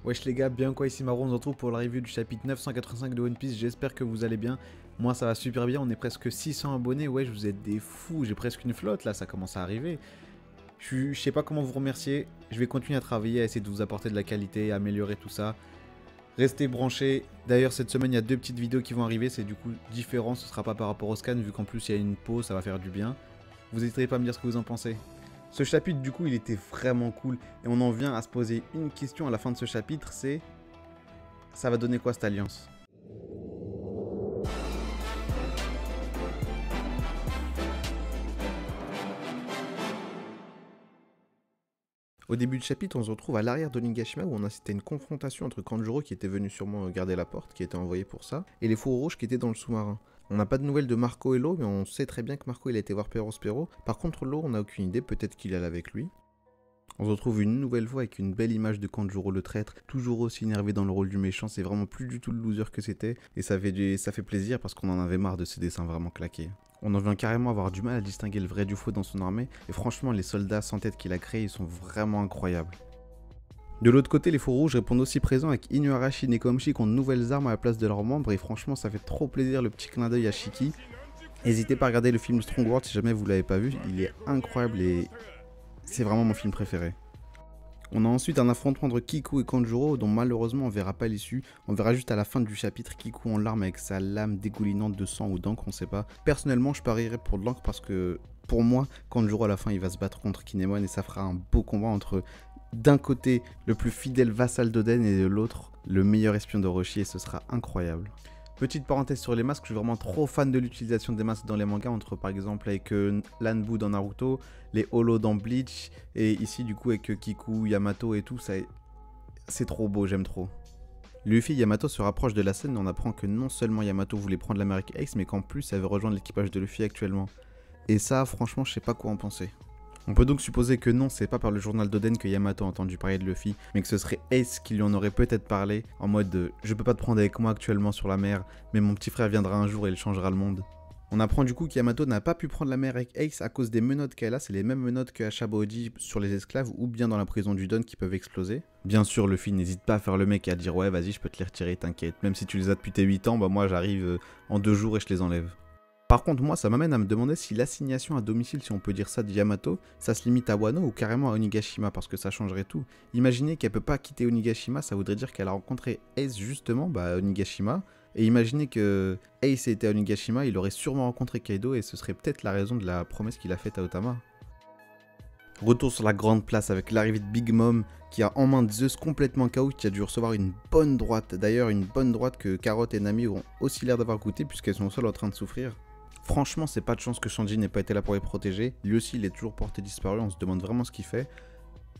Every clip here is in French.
Wesh les gars, bien quoi, ici Maro, on se retrouve pour la review du chapitre 985 de One Piece, j'espère que vous allez bien. Moi ça va super bien, on est presque 600 abonnés, wesh vous êtes des fous, j'ai presque une flotte là, ça commence à arriver. Je sais pas comment vous remercier, je vais continuer à travailler, à essayer de vous apporter de la qualité, à améliorer tout ça. Restez branchés, d'ailleurs cette semaine il y a 2 petites vidéos qui vont arriver, c'est du coup différent, ce sera pas par rapport au scan, vu qu'en plus il y a une pause, ça va faire du bien. Vous n'hésiterez pas à me dire ce que vous en pensez. Ce chapitre du coup il était vraiment cool et on en vient à se poser une question à la fin de ce chapitre, c'est ça va donner quoi cette alliance? Au début du chapitre, on se retrouve à l'arrière d'Onigashima où on assistait à une confrontation entre Kanjuro qui était venu sûrement garder la porte, qui était envoyé pour ça, et les fourreaux rouges qui étaient dans le sous-marin. On n'a pas de nouvelles de Marco et Law, mais on sait très bien que Marco il a été voir Perospero. Par contre Law, on n'a aucune idée, peut-être qu'il est allé avec lui. On se retrouve une nouvelle fois avec une belle image de Kanjuro le traître, toujours aussi énervé dans le rôle du méchant, c'est vraiment plus du tout le loser que c'était, et ça fait plaisir parce qu'on en avait marre de ces dessins vraiment claqués. On en vient carrément avoir du mal à distinguer le vrai du faux dans son armée, et franchement les soldats sans tête qu'il a créés, ils sont vraiment incroyables. De l'autre côté, les faux rouges répondent aussi présents avec Inuarashi et Nekomshi qui ont de nouvelles armes à la place de leurs membres, et franchement ça fait trop plaisir le petit clin d'œil à Shiki. N'hésitez pas à regarder le film Strong World si jamais vous l'avez pas vu, il est incroyable et c'est vraiment mon film préféré. On a ensuite un affrontement entre Kiku et Kanjuro dont malheureusement on verra pas l'issue. On verra juste à la fin du chapitre Kiku en larmes avec sa lame dégoulinante de sang ou d'encre, on sait pas. Personnellement je parierais pour de l'encre parce que pour moi Kanjuro à la fin il va se battre contre Kinemon et ça fera un beau combat entre d'un côté le plus fidèle vassal d'Oden et de l'autre le meilleur espion d'Orochi et ce sera incroyable. Petite parenthèse sur les masques, je suis vraiment trop fan de l'utilisation des masques dans les mangas, entre par exemple avec l'Anbu dans Naruto, les Holo dans Bleach, et ici du coup avec Kiku, Yamato et tout, c'est trop beau, j'aime trop. Luffy et Yamato se rapprochent de la scène et on apprend que non seulement Yamato voulait prendre l'American Ace, mais qu'en plus elle veut rejoindre l'équipage de Luffy actuellement. Et ça, franchement, je sais pas quoi en penser. On peut donc supposer que non, c'est pas par le journal d'Oden que Yamato a entendu parler de Luffy, mais que ce serait Ace qui lui en aurait peut-être parlé, en mode je peux pas te prendre avec moi actuellement sur la mer, mais mon petit frère viendra un jour et il changera le monde. On apprend du coup qu'Yamato n'a pas pu prendre la mer avec Ace à cause des menottes qu'elle a, c'est les mêmes menottes que Hashaboji sur les esclaves ou bien dans la prison du Don qui peuvent exploser. Bien sûr, Luffy n'hésite pas à faire le mec et à dire ouais vas-y je peux te les retirer, t'inquiète, même si tu les as depuis tes 8 ans, bah moi j'arrive en 2 jours et je les enlève. Par contre, moi, ça m'amène à me demander si l'assignation à domicile, si on peut dire ça, de Yamato, ça se limite à Wano ou carrément à Onigashima, parce que ça changerait tout. Imaginez qu'elle peut pas quitter Onigashima, ça voudrait dire qu'elle a rencontré Ace justement, à Onigashima. Et imaginez que Ace était à Onigashima, il aurait sûrement rencontré Kaido et ce serait peut-être la raison de la promesse qu'il a faite à Otama. Retour sur la grande place avec l'arrivée de Big Mom qui a en main Zeus complètement KO qui a dû recevoir une bonne droite. D'ailleurs, une bonne droite que Carrot et Nami ont aussi l'air d'avoir goûté puisqu'elles sont seules en train de souffrir. Franchement, c'est pas de chance que Shanji n'ait pas été là pour les protéger. Lui aussi, il est toujours porté disparu, on se demande vraiment ce qu'il fait.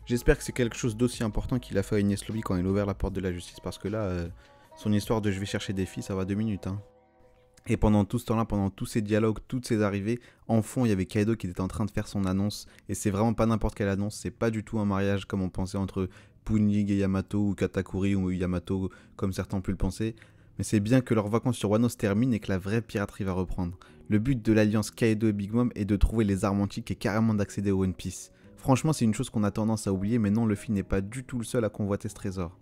J'espère que c'est quelque chose d'aussi important qu'il a fait à Ines Lobby quand il a ouvert la porte de la justice, parce que là, son histoire de je vais chercher des filles, ça va 2 minutes. Hein. Et pendant tout ce temps-là, pendant tous ces dialogues, toutes ces arrivées, en fond, il y avait Kaido qui était en train de faire son annonce. Et c'est vraiment pas n'importe quelle annonce, c'est pas du tout un mariage comme on pensait entre Punig et Yamato, ou Katakuri ou Yamato, comme certains ont pu le penser. Mais c'est bien que leurs vacances sur Wano se terminent et que la vraie piraterie va reprendre. Le but de l'alliance Kaido et Big Mom est de trouver les armes antiques et carrément d'accéder au One Piece. Franchement, c'est une chose qu'on a tendance à oublier, mais non, Luffy n'est pas du tout le seul à convoiter ce trésor.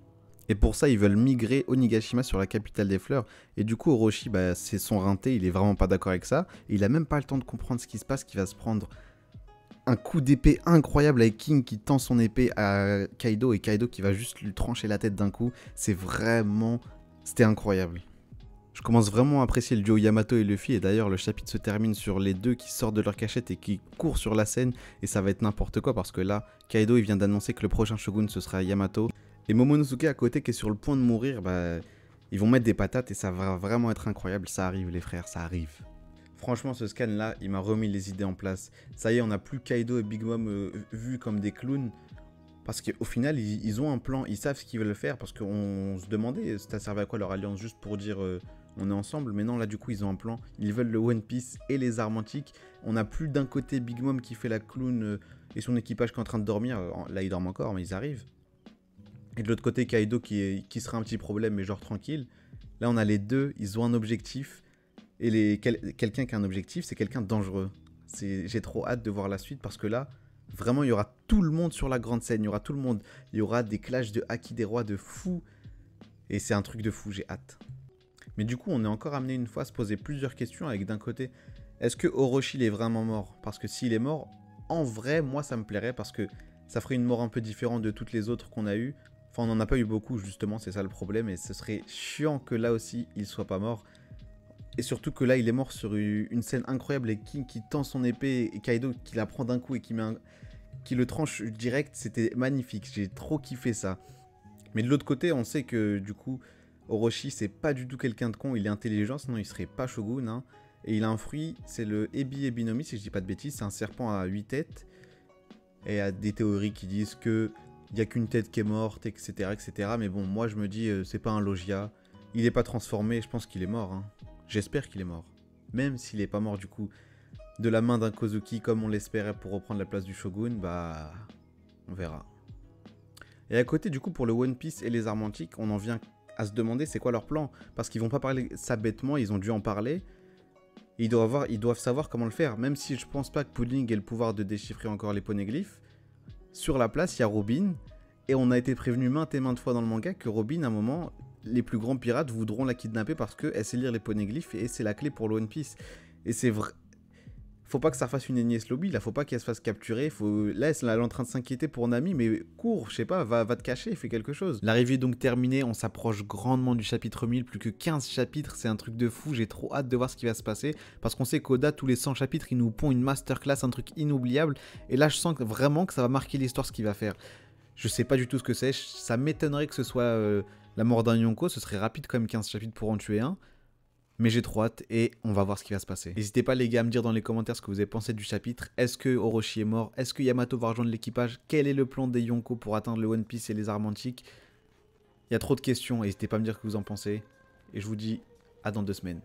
Et pour ça, ils veulent migrer Onigashima sur la capitale des fleurs. Et du coup, Orochi, c'est son rinté, il est vraiment pas d'accord avec ça. Et il a même pas le temps de comprendre ce qui se passe, qu'il va se prendre un coup d'épée incroyable avec King qui tend son épée à Kaido et Kaido qui va juste lui trancher la tête d'un coup. C'était incroyable. Je commence vraiment à apprécier le duo Yamato et Luffy et d'ailleurs le chapitre se termine sur les deux qui sortent de leur cachette et qui courent sur la scène et ça va être n'importe quoi parce que là, Kaido il vient d'annoncer que le prochain shogun ce sera Yamato et Momonosuke à côté qui est sur le point de mourir, ils vont mettre des patates et ça va vraiment être incroyable, ça arrive les frères, ça arrive. Franchement ce scan là, il m'a remis les idées en place. Ça y est, on n'a plus Kaido et Big Mom vus comme des clowns. Parce qu'au final, ils ont un plan, ils savent ce qu'ils veulent faire, parce qu'on se demandait, ça servait à quoi leur alliance, juste pour dire on est ensemble, mais non, là du coup ils ont un plan, ils veulent le One Piece et les armes antiques. On n'a plus d'un côté Big Mom qui fait la clown et son équipage qui est en train de dormir, là ils dorment encore, mais ils arrivent. Et de l'autre côté Kaido qui sera un petit problème, mais genre tranquille. Là on a les deux, ils ont un objectif, et quelqu'un qui a un objectif, c'est quelqu'un de dangereux. J'ai trop hâte de voir la suite, parce que là, Vraiment, il y aura tout le monde sur la grande scène, il y aura tout le monde. Il y aura des clashs de Haki des rois de fou. Et c'est un truc de fou, j'ai hâte. Mais du coup, on est encore amené une fois à se poser plusieurs questions avec d'un côté, est-ce que Orochi il est vraiment mort? Parce que s'il est mort, en vrai, moi ça me plairait parce que ça ferait une mort un peu différente de toutes les autres qu'on a eues. Enfin, on n'en a pas eu beaucoup, justement, c'est ça le problème. Et ce serait chiant que là aussi, il soit pas mort. Et surtout que là, il est mort sur une scène incroyable et King qui tend son épée et Kaido qui la prend d'un coup et qui le tranche direct. C'était magnifique, j'ai trop kiffé ça. Mais de l'autre côté, on sait que du coup, Orochi, c'est pas du tout quelqu'un de con, il est intelligent, sinon il serait pas shogun. Hein. Et il a un fruit, c'est le Ebi Ebinomi, si je dis pas de bêtises, c'est un serpent à 8 têtes. Et il y a des théories qui disent que il y a qu'une tête qui est morte, etc., etc. Mais bon, moi je me dis, c'est pas un Logia. Il est pas transformé, je pense qu'il est mort. Hein. J'espère qu'il est mort. Même s'il est pas mort du coup de la main d'un Kozuki comme on l'espérait pour reprendre la place du shogun, bah on verra. Et à côté du coup pour le One Piece et les armes antiques, on en vient à se demander c'est quoi leur plan. Parce qu'ils vont pas parler ça bêtement, ils ont dû en parler. Et ils doivent savoir comment le faire. Même si je pense pas que Pudding ait le pouvoir de déchiffrer encore les poneglyphes. Sur la place, il y a Robin. Et on a été prévenu maintes et maintes fois dans le manga que Robin, à un moment, les plus grands pirates voudront la kidnapper parce qu'elle sait lire les poneglyphes et c'est la clé pour le One Piece. Et c'est vrai. Faut pas que ça refasse une Enies Lobby, là, faut pas qu'elle se fasse capturer. Là, elle est en train de s'inquiéter pour Nami, mais cours, je sais pas, va te cacher, fais quelque chose. L'arrivée est donc terminée, on s'approche grandement du chapitre 1000, plus que 15 chapitres, c'est un truc de fou, j'ai trop hâte de voir ce qui va se passer, parce qu'on sait qu'Oda, tous les 100 chapitres, il nous pond une masterclass, un truc inoubliable, et là, je sens vraiment que ça va marquer l'histoire, ce qu'il va faire. Je sais pas du tout ce que c'est, ça m'étonnerait que ce soit la mort d'un Yonko, ce serait rapide quand même 15 chapitres pour en tuer un. Mais j'ai trop hâte et on va voir ce qui va se passer. N'hésitez pas les gars à me dire dans les commentaires ce que vous avez pensé du chapitre. Est-ce que Orochi est mort? Est-ce que Yamato va rejoindre l'équipage? Quel est le plan des Yonko pour atteindre le One Piece et les armes antiques? Il y a trop de questions, n'hésitez pas à me dire ce que vous en pensez. Et je vous dis à dans 2 semaines.